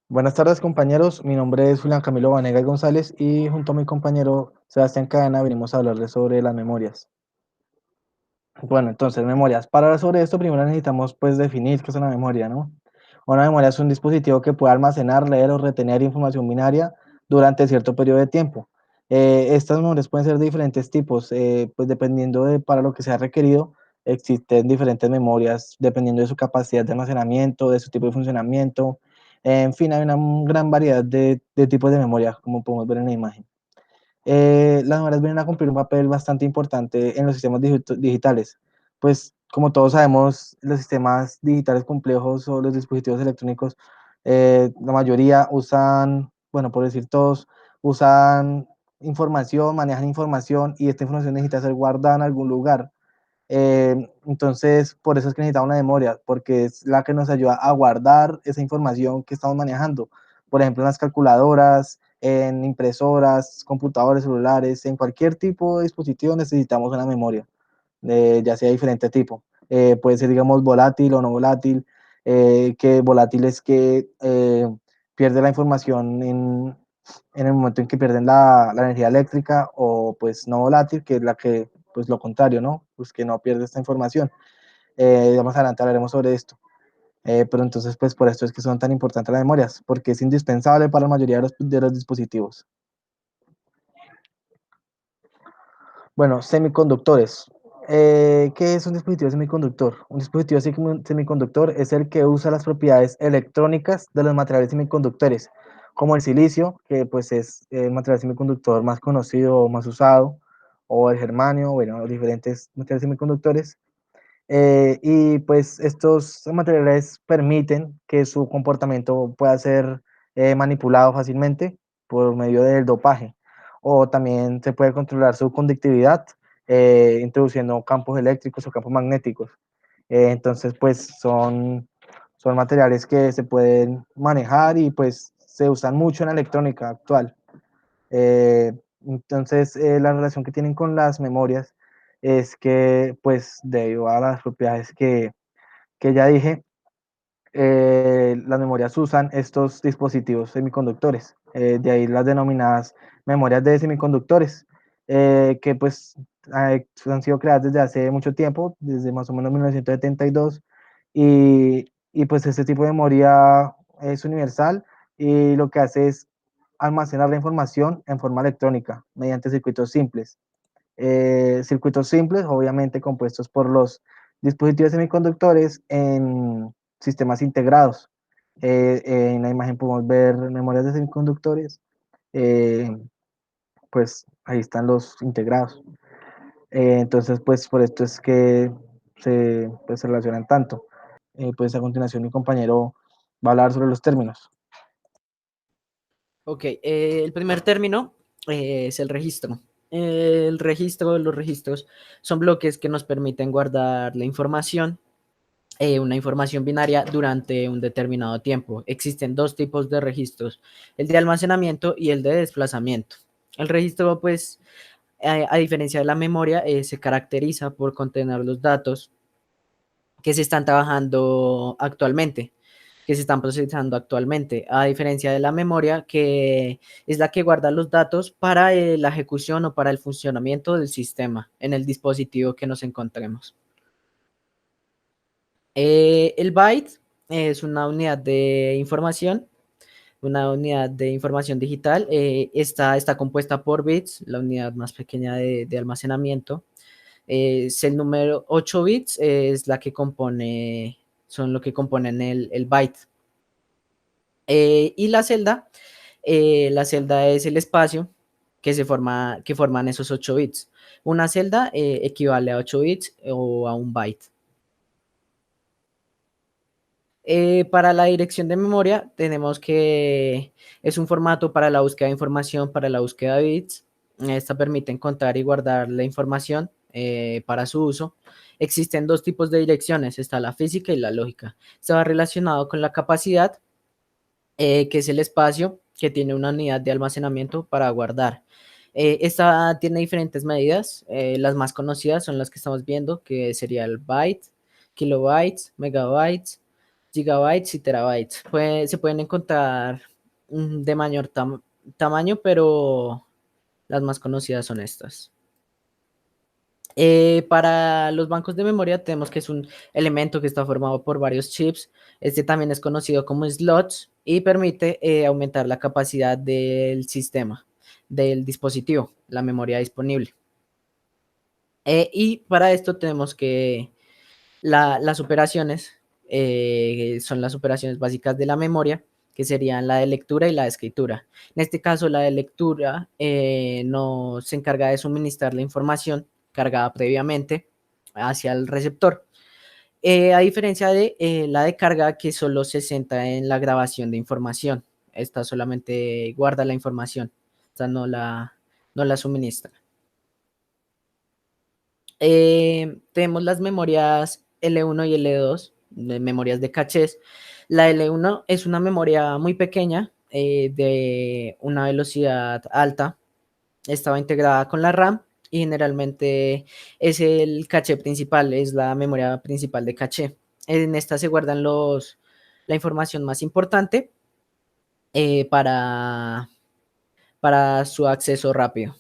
Buenas tardes, compañeros. Mi nombre es Julián Camilo Vanegas González y junto a mi compañero Sebastián Cadena venimos a hablarles sobre las memorias. Bueno, entonces, memorias. Para hablar sobre esto, primero necesitamos pues definir qué es una memoria, ¿no? Una memoria es un dispositivo que puede almacenar, leer o retener información binaria durante cierto periodo de tiempo. Estas memorias pueden ser de diferentes tipos, pues dependiendo de para lo que sea requerido, existen diferentes memorias dependiendo de su capacidad de almacenamiento, de su tipo de funcionamiento. En fin, hay una gran variedad de tipos de memoria, como podemos ver en la imagen. Las memorias vienen a cumplir un papel bastante importante en los sistemas digitales, pues como todos sabemos, los sistemas digitales complejos o los dispositivos electrónicos, la mayoría usan, bueno, por decir todos, usan información, manejan información y esta información necesita ser guardada en algún lugar. Entonces, por eso es que necesitamos una memoria, porque es la que nos ayuda a guardar esa información que estamos manejando. Por ejemplo, en las calculadoras, en impresoras, computadores, celulares, en cualquier tipo de dispositivo necesitamos una memoria, ya sea de diferente tipo. Puede ser, digamos, volátil o no volátil, que volátil es que pierde la información en el momento en que pierden la energía eléctrica, o pues no volátil, que es la que, pues lo contrario, ¿no? Pues que no pierde esta información. Más adelante hablaremos sobre esto. Pero entonces, pues por esto es que son tan importantes las memorias, porque es indispensable para la mayoría de los dispositivos. Bueno, semiconductores. ¿Qué es un dispositivo semiconductor? Un dispositivo semiconductor es el que usa las propiedades electrónicas de los materiales semiconductores, como el silicio, que pues es el material semiconductor más conocido o más usado, o el germanio, bueno, los diferentes materiales semiconductores. Y pues estos materiales permiten que su comportamiento pueda ser manipulado fácilmente por medio del dopaje. O también se puede controlar su conductividad introduciendo campos eléctricos o campos magnéticos. Entonces, pues son materiales que se pueden manejar y pues se usan mucho en la electrónica actual. Entonces, la relación que tienen con las memorias es que, pues, debido a las propiedades que ya dije, las memorias usan estos dispositivos semiconductores, de ahí las denominadas memorias de semiconductores, que pues han sido creadas desde hace mucho tiempo, desde más o menos 1972, y pues este tipo de memoria es universal y lo que hace es almacenar la información en forma electrónica mediante circuitos simples, obviamente compuestos por los dispositivos semiconductores en sistemas integrados. En la imagen podemos ver memorias de semiconductores, eh, pues ahí están los integrados. Entonces, pues por esto es que se relacionan tanto. Pues a continuación mi compañero va a hablar sobre los términos. Ok, el primer término es el registro. El registro, los registros son bloques que nos permiten guardar la información, una información binaria durante un determinado tiempo. Existen dos tipos de registros, el de almacenamiento y el de desplazamiento. El registro, pues, a diferencia de la memoria, se caracteriza por contener los datos que se están trabajando actualmente, que se están procesando actualmente, a diferencia de la memoria, que es la que guarda los datos para la ejecución o para el funcionamiento del sistema en el dispositivo que nos encontremos. El byte es una unidad de información digital. Está compuesta por bits, la unidad más pequeña de almacenamiento. Es el número 8 bits, es la que compone, son lo que componen el byte. Y la celda es el espacio que forman esos 8 bits. Una celda equivale a 8 bits o a un byte. Para la dirección de memoria tenemos que es un formato para la búsqueda de información, para la búsqueda de bits. Esta permite encontrar y guardar la información para su uso. Existen dos tipos de direcciones, está la física y la lógica. Está relacionado con la capacidad, que es el espacio que tiene una unidad de almacenamiento para guardar. Esta tiene diferentes medidas, las más conocidas son las que estamos viendo, que sería el byte, kilobytes, megabytes, gigabytes y terabytes. Se pueden encontrar de mayor tamaño, pero las más conocidas son estas. Para los bancos de memoria tenemos que es un elemento que está formado por varios chips. Este también es conocido como slots y permite aumentar la capacidad del sistema, del dispositivo, la memoria disponible. Y para esto tenemos que las operaciones son las operaciones básicas de la memoria, que serían la de lectura y la de escritura. En este caso, la de lectura no se encarga de suministrar la información cargada previamente hacia el receptor, a diferencia de la de carga que solo se centra en la grabación de información. Esta solamente guarda la información, esta no la suministra. Tenemos las memorias L1 y L2, memorias de cachés. La L1 es una memoria muy pequeña, de una velocidad alta. Estaba integrada con la RAM y generalmente es el caché principal, es la memoria principal de caché. En esta se guardan la información más importante para su acceso rápido.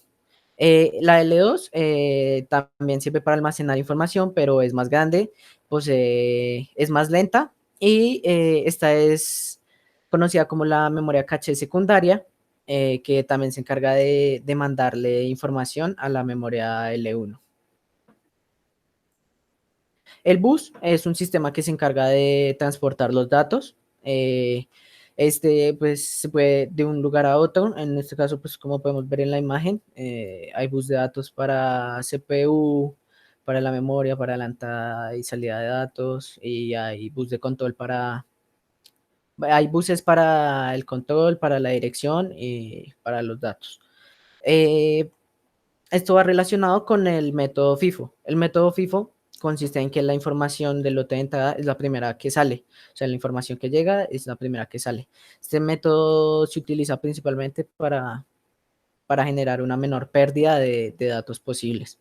La L2 también sirve para almacenar información, pero es más grande, pues es más lenta y esta es conocida como la memoria caché secundaria, que también se encarga de mandarle información a la memoria L1. El bus es un sistema que se encarga de transportar los datos. Este, pues, se puede de un lugar a otro. En este caso, pues, como podemos ver en la imagen, hay bus de datos para CPU, para la memoria, para la entrada y salida de datos, y hay bus de control hay buses para el control, para la dirección y para los datos. Eh, Esto va relacionado con el método FIFO. El método FIFO consiste en que la información del lote de entrada es la primera que sale. O sea, la información que llega es la primera que sale. Este método se utiliza principalmente para generar una menor pérdida de datos posibles.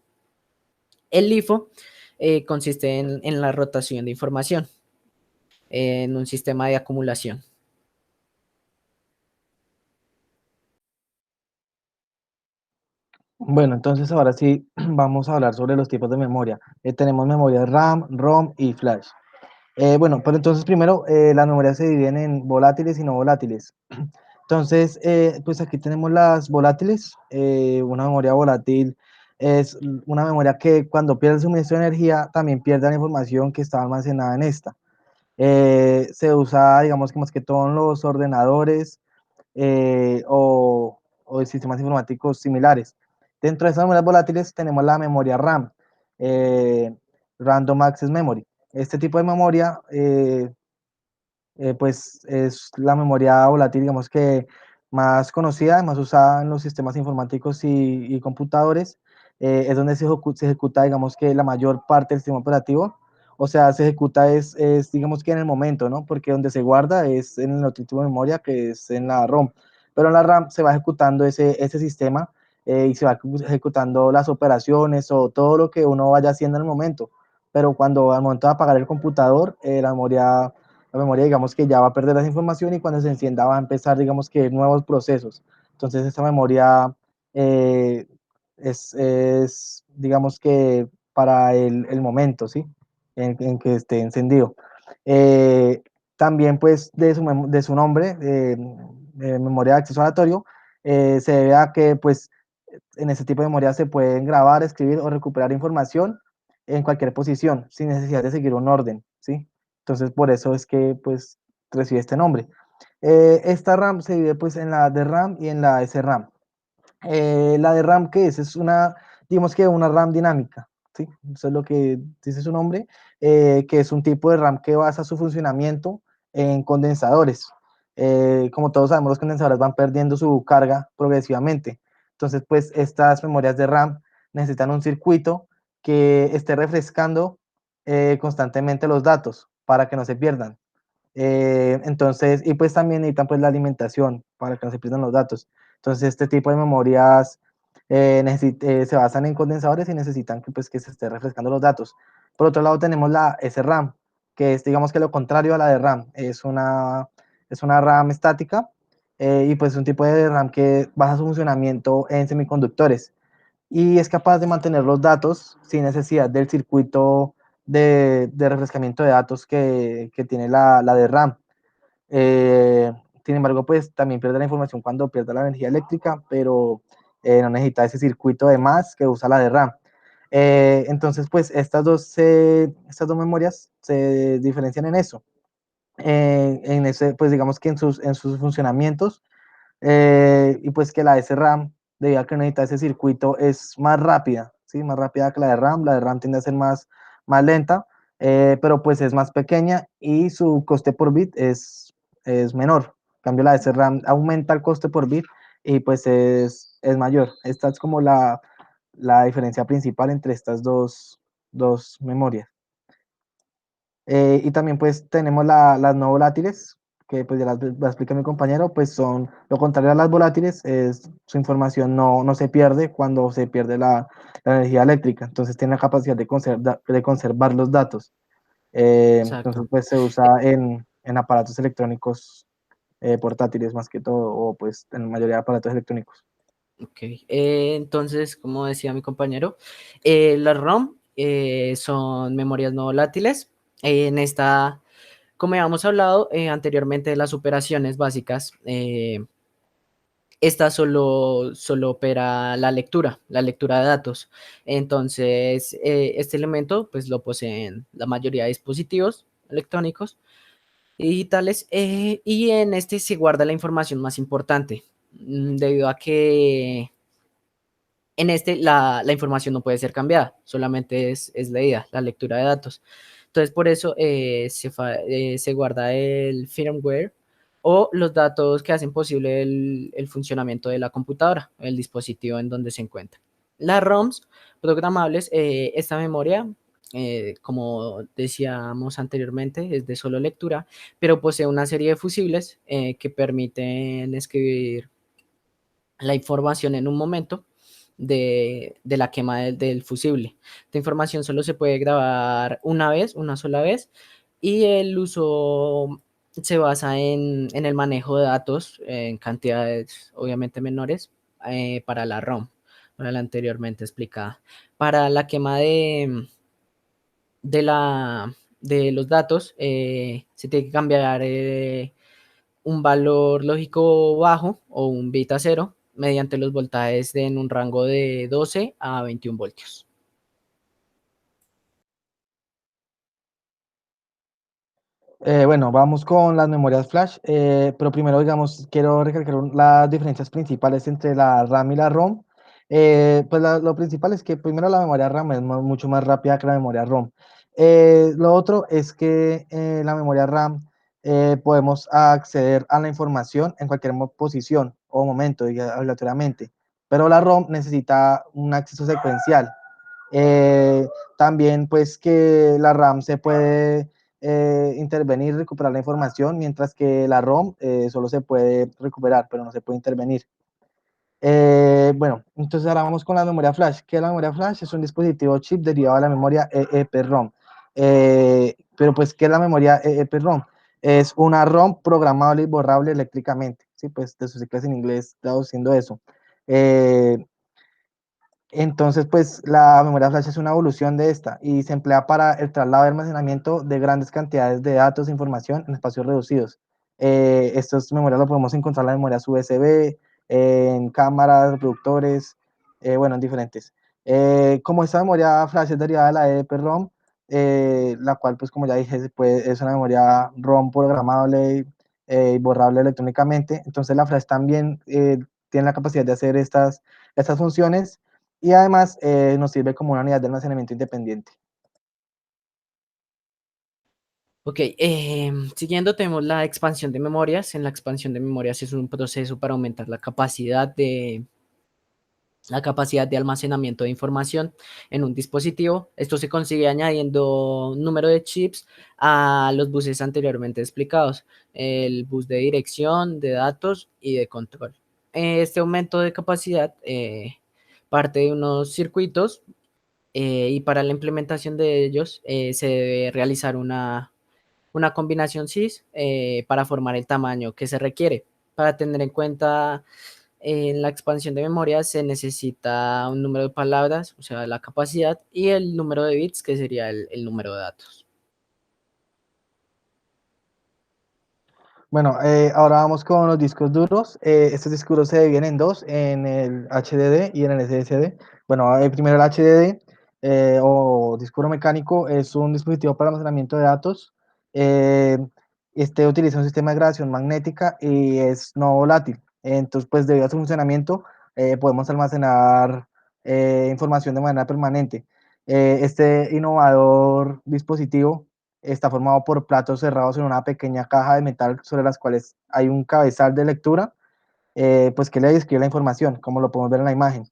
El LIFO consiste en la rotación de información en un sistema de acumulación. Bueno, entonces ahora sí vamos a hablar sobre los tipos de memoria. Tenemos memoria RAM, ROM y flash. Bueno, pero entonces primero las memorias se dividen en volátiles y no volátiles. Entonces, pues aquí tenemos las volátiles. Una memoria volátil es una memoria que cuando pierde el suministro de energía también pierde la información que está almacenada en esta. Se usa, digamos que más que todo en los ordenadores o de sistemas informáticos similares. Dentro de esas memorias volátiles tenemos la memoria RAM, Random Access Memory. Este tipo de memoria pues es la memoria volátil, digamos que más conocida, más usada en los sistemas informáticos y computadores. Es donde se ejecuta, digamos que la mayor parte del sistema operativo. O sea, se ejecuta digamos que en el momento, ¿no? Porque donde se guarda es en el otro tipo de memoria, que es en la ROM. Pero en la RAM se va ejecutando ese sistema y se va ejecutando las operaciones o todo lo que uno vaya haciendo en el momento. Pero cuando al momento de apagar el computador, la memoria, digamos que ya va a perder esa información y cuando se encienda va a empezar, digamos que nuevos procesos. Entonces, esta memoria eh, digamos que para el momento, ¿sí? En que esté encendido. Eh, También, pues, de su nombre, memoria de acceso aleatorio, se debe a que, pues, en ese tipo de memoria se pueden grabar, escribir o recuperar información en cualquier posición, sin necesidad de seguir un orden, ¿sí? Entonces, por eso es que, pues, recibe este nombre. Esta RAM se divide, pues, en la de RAM y en la SRAM. La de RAM, ¿qué es? Es digamos que una RAM dinámica, ¿sí? Eso es lo que dice su nombre, que es un tipo de RAM que basa su funcionamiento en condensadores. Como todos sabemos, los condensadores van perdiendo su carga progresivamente. Entonces, pues, estas memorias de RAM necesitan un circuito que esté refrescando constantemente los datos para que no se pierdan. Entonces, y pues también necesitan pues la alimentación para que no se pierdan los datos. Entonces, este tipo de memorias se basan en condensadores y necesitan que, pues, que se esté refrescando los datos. Por otro lado, tenemos la SRAM. que es, digamos que lo contrario a la de RAM. Es una RAM estática y pues es un tipo de RAM que basa su funcionamiento en semiconductores y es capaz de mantener los datos sin necesidad del circuito de refrescamiento de datos que tiene la de RAM. Eh, Sin embargo, pues también pierde la información cuando pierde la energía eléctrica, pero no necesita ese circuito de más que usa la de RAM. Entonces, pues estas dos memorias se diferencian en eso. En ese, pues digamos que en sus funcionamientos y pues que la SRAM, debido a que necesita ese circuito, es más rápida, ¿sí? Más rápida que la de RAM. La de RAM tiende a ser más lenta, pero pues es más pequeña y su coste por bit es menor. En cambio, la de SRAM aumenta el coste por bit y pues es mayor. Esta es como la diferencia principal entre estas dos memorias. Y también pues tenemos las no volátiles, que pues ya las explica mi compañero, pues son lo contrario a las volátiles, su información no se pierde cuando se pierde la energía eléctrica, entonces tiene la capacidad de conservar los datos. Entonces Exacto. pues se Eh, usa en aparatos electrónicos portátiles más que todo, o pues en la mayoría de aparatos electrónicos. ok. Entonces, como decía mi compañero, las ROM son memorias no volátiles. En esta, como habíamos hablado anteriormente de las operaciones básicas, esta solo opera la lectura de datos. Entonces, este elemento pues lo poseen la mayoría de dispositivos electrónicos y digitales y en este se guarda la información más importante, debido a que en este la información no puede ser cambiada, solamente es leída, la lectura de datos. Entonces, por eso se guarda el firmware o los datos que hacen posible el funcionamiento de la computadora, el dispositivo en donde se encuentra. Las ROMs programables, esta memoria, como decíamos anteriormente, es de solo lectura, pero posee una serie de fusibles que permiten escribir la información en un momento de la quema del fusible. Esta información solo se puede grabar una vez, una sola vez, y el uso se basa en el manejo de datos en cantidades obviamente menores para la ROM, para la anteriormente explicada. Para la quema de, de los datos, se tiene que cambiar un valor lógico bajo o un bit a cero mediante los voltajes en un rango de 12 a 21 voltios. Bueno, vamos con las memorias flash, pero primero, digamos, quiero recalcar las diferencias principales entre la RAM y la ROM. Pues lo principal es que primero la memoria RAM es mucho más rápida que la memoria ROM. Lo otro es que la memoria RAM podemos acceder a la información en cualquier posición o momento, aleatoriamente, pero la ROM necesita un acceso secuencial. Eh, También pues que la RAM se puede intervenir y recuperar la información, mientras que la ROM solo se puede recuperar, pero no se puede intervenir. Bueno, entonces ahora vamos con la memoria flash. ¿Qué es la memoria flash? Es un dispositivo chip derivado de la memoria EEPROM. Pero pues, ¿qué es la memoria EEPROM? Es una ROM programable y borrable eléctricamente. Sí, pues de sus siglas en inglés traduciendo eso. Eh, entonces, pues la memoria flash es una evolución de esta y se emplea para el traslado y almacenamiento de grandes cantidades de datos e información en espacios reducidos. Estos memorias lo podemos encontrar en las memorias USB, en cámaras, reproductores, bueno, en diferentes. Como esta memoria flash es derivada de la EEPROM, la cual, pues como ya dije, es una memoria ROM programable y borrable electrónicamente. Entonces la flash también tiene la capacidad de hacer estas funciones y además nos sirve como una unidad de almacenamiento independiente. Ok, siguiendo tenemos la expansión de memorias. En la expansión de memorias es un proceso para aumentar la capacidad de almacenamiento de información en un dispositivo. Esto se consigue añadiendo número de chips a los buses anteriormente explicados, el bus de dirección, de datos y de control. Este aumento de capacidad parte de unos circuitos y para la implementación de ellos se debe realizar una combinación cis para formar el tamaño que se requiere. Para tener en cuenta en la expansión de memoria se necesita un número de palabras, o sea, la capacidad, y el número de bits, que sería el número de datos. Bueno, ahora vamos con los discos duros. Estos discos duros se dividen en dos, en el HDD y en el SSD. Bueno, primero el HDD o disco duro mecánico es un dispositivo para almacenamiento de datos. Eh, este utiliza un sistema de grabación magnética y es no volátil. Entonces, pues debido a su funcionamiento, podemos almacenar información de manera permanente. Este innovador dispositivo está formado por platos cerrados en una pequeña caja de metal sobre las cuales hay un cabezal de lectura, pues que le describe la información, como lo podemos ver en la imagen.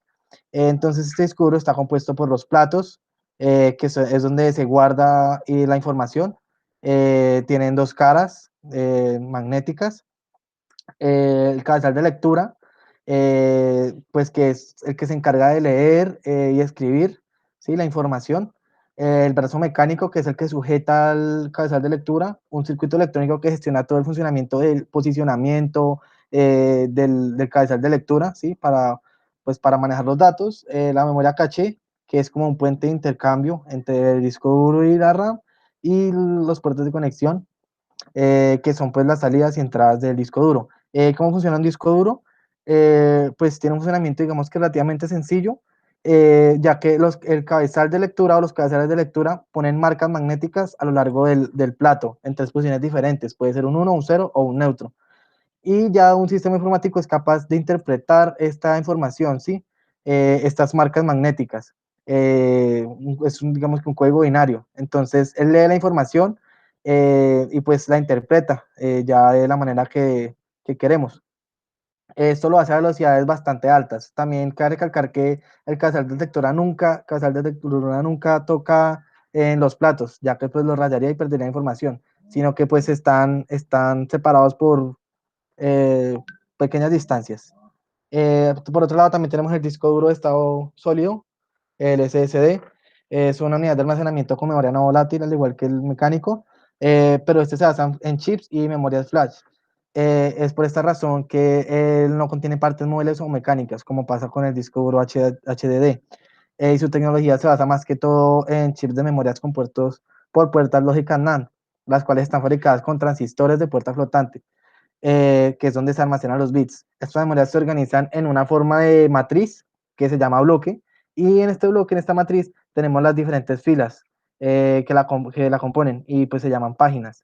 Entonces este disco duro está compuesto por los platos, es donde se guarda la información. Tienen dos caras magnéticas, el cabezal de lectura, pues que es el que se encarga de leer y escribir, ¿sí? La información. El brazo mecánico, que es el que sujeta al cabezal de lectura, un circuito electrónico que gestiona todo el funcionamiento del posicionamiento del cabezal de lectura, ¿sí? Pues para manejar los datos. La memoria caché, que es como un puente de intercambio entre el disco duro y la RAM, y los puertos de conexión, que son pues las salidas y entradas del disco duro. ¿Cómo funciona un disco duro? Pues tiene un funcionamiento, digamos que relativamente sencillo, ya que el cabezal de lectura o los cabezales de lectura ponen marcas magnéticas a lo largo del plato en tres posiciones diferentes, puede ser un 1, un 0 o un neutro. Y ya un sistema informático es capaz de interpretar esta información, ¿sí? Estas marcas magnéticas. Digamos que un código binario. Entonces, él lee la información y pues la interpreta ya de la manera que queremos. Esto lo hace a velocidades bastante altas. También cabe recalcar que el cabezal de lectura nunca toca en los platos, ya que pues lo rayaría y perdería información, sino que pues están separados por eh, pequeñas distancias. Por otro lado, también tenemos el disco duro de estado sólido, el SSD. Es una unidad de almacenamiento con memoria no volátil, al igual que el mecánico, pero este se basa en chips y memorias flash. Es por esta razón que él no contiene partes móviles o mecánicas, como pasa con el disco duro HDD. Y su tecnología se basa más que todo en chips de memorias compuestos por puertas lógicas NAND, las cuales están fabricadas con transistores de puerta flotante, que es donde se almacenan los bits. Estas memorias se organizan en una forma de matriz que se llama bloque, y en este bloque, en esta matriz, tenemos las diferentes filas que la componen y pues se llaman páginas.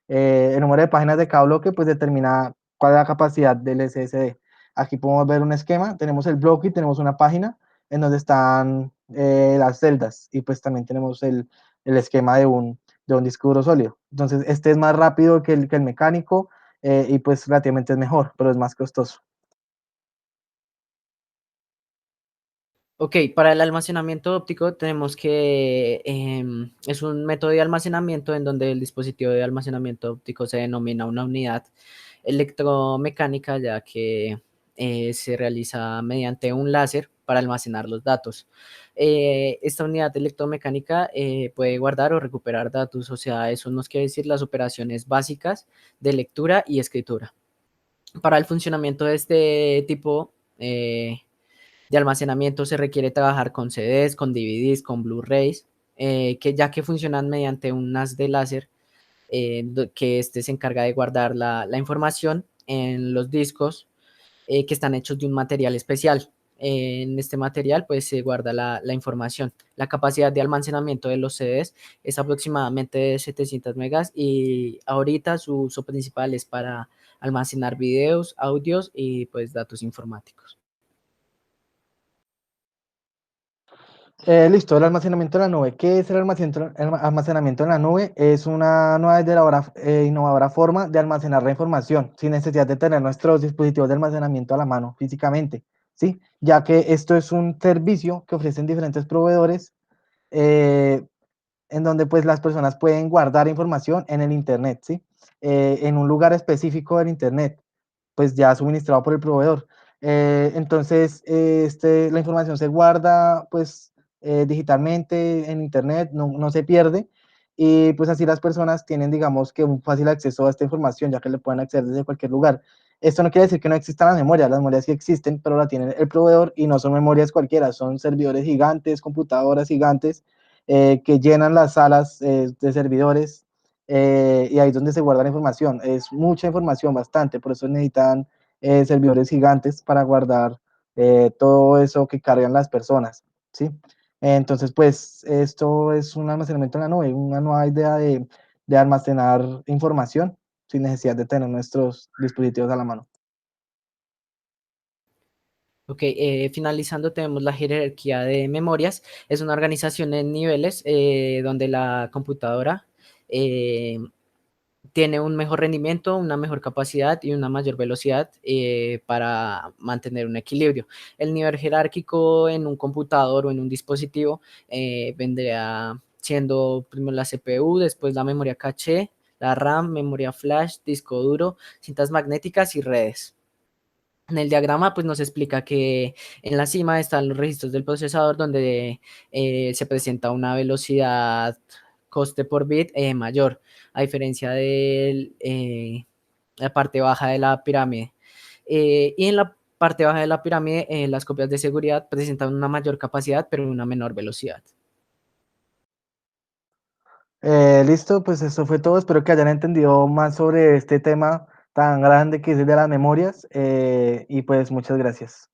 El número de páginas de cada bloque pues determina cuál es la capacidad del SSD. Aquí podemos ver un esquema, tenemos el bloque y tenemos una página en donde están las celdas, y pues también tenemos el esquema de un disco duro sólido. Entonces este es más rápido que el mecánico, y pues relativamente es mejor, pero es más costoso. Ok, para el almacenamiento óptico tenemos que es un método de almacenamiento en donde el dispositivo de almacenamiento óptico se denomina una unidad electromecánica, ya que se realiza mediante un láser para almacenar los datos. Esta unidad electromecánica puede guardar o recuperar datos, o sea, eso nos quiere decir las operaciones básicas de lectura y escritura. Para el funcionamiento de este tipo de almacenamiento se requiere trabajar con CDs, con DVDs, con Blu-rays, que ya que funcionan mediante un haz de láser, que este se encarga de guardar la información en los discos que están hechos de un material especial. En este material pues se guarda la información. La capacidad de almacenamiento de los CDs es aproximadamente de 700 megas y ahorita su uso principal es para almacenar videos, audios y pues datos informáticos. Listo, el almacenamiento en la nube. ¿Qué es el almacenamiento en la nube? Es una nueva innovadora forma de almacenar la información sin necesidad de tener nuestros dispositivos de almacenamiento a la mano físicamente, ¿sí? Ya que esto es un servicio que ofrecen diferentes proveedores, eh, en donde pues las personas pueden guardar información en el Internet, ¿sí? En un lugar específico del Internet, pues ya suministrado por el proveedor. Entonces, la información se guarda pues digitalmente en Internet, no se pierde, y pues así las personas tienen, digamos, que un fácil acceso a esta información, ya que le pueden acceder desde cualquier lugar. Esto no quiere decir que no existan las memorias sí existen, pero la tiene el proveedor y no son memorias cualquiera, son servidores gigantes, computadoras gigantes que llenan las salas de servidores y ahí es donde se guarda la información. Es mucha información, bastante, por eso necesitan servidores gigantes para guardar todo eso que cargan las personas, ¿sí? Entonces, pues esto es un almacenamiento en la nube, una nueva idea de almacenar información sin necesidad de tener nuestros dispositivos a la mano. Ok, finalizando tenemos la jerarquía de memorias. Es una organización en niveles donde la computadora eh, tiene un mejor rendimiento, una mejor capacidad y una mayor velocidad para mantener un equilibrio. El nivel jerárquico en un computador o en un dispositivo vendría siendo primero la CPU, después la memoria caché, la RAM, memoria flash, disco duro, cintas magnéticas y redes. En el diagrama, pues nos explica que en la cima están los registros del procesador donde se presenta una velocidad coste por bit mayor, a diferencia de la parte baja de la pirámide. Y en la parte baja de la pirámide, las copias de seguridad presentan una mayor capacidad, pero una menor velocidad. Listo, pues eso fue todo. Espero que hayan entendido más sobre este tema tan grande que es el de las memorias y pues muchas gracias.